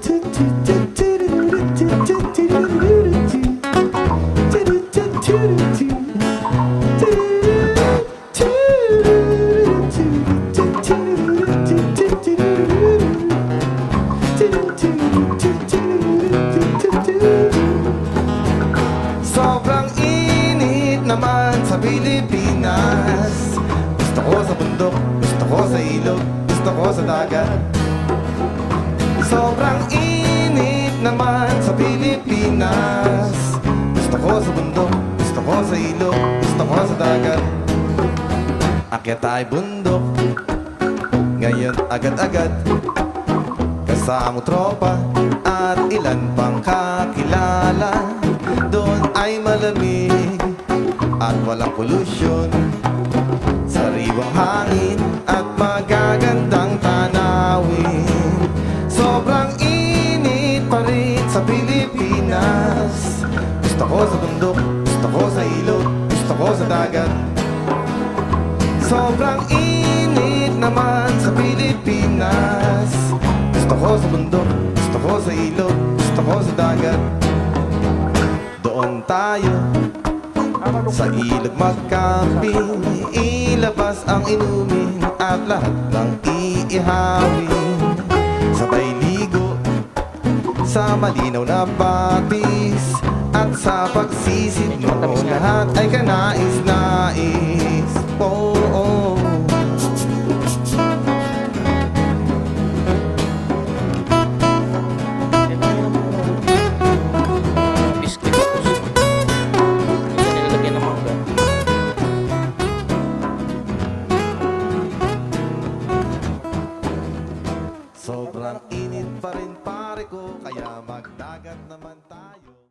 Sobrang init naman sa Pilipinas. Gusto ko sa bundok, gusto ko sa ilog, gusto ko sa dagat. Sobrang init naman sa Pilipinas. Gusto ko sa bundok, gusto ko sa ilog, gusto ko sa dagat. Akyat tayo bundok, ngayon agad-agad. Kasama tropa at ilan pang kakilala. Doon ay malamig at walang pollution, sariwang hangin at magagandang tanawin. Sobrang init pa rin sa Pilipinas. Gusto ko sa bundok, gusto ko sa ilog, gusto ko sa dagat. Sobrang init naman sa Pilipinas. Gusto ko sa bundok, gusto ko sa ilog, gusto ko sa dagat. Doon tayo sa ilog mag-camping, ilabas ang inumin at lahat ng iihawin. Sabay ligo sa malinaw na batis, at sa pagsisid mo lahat ay kanais-nais. Oh, oh. Sobrang init pa rin pare ko, kaya magdagat naman tayo.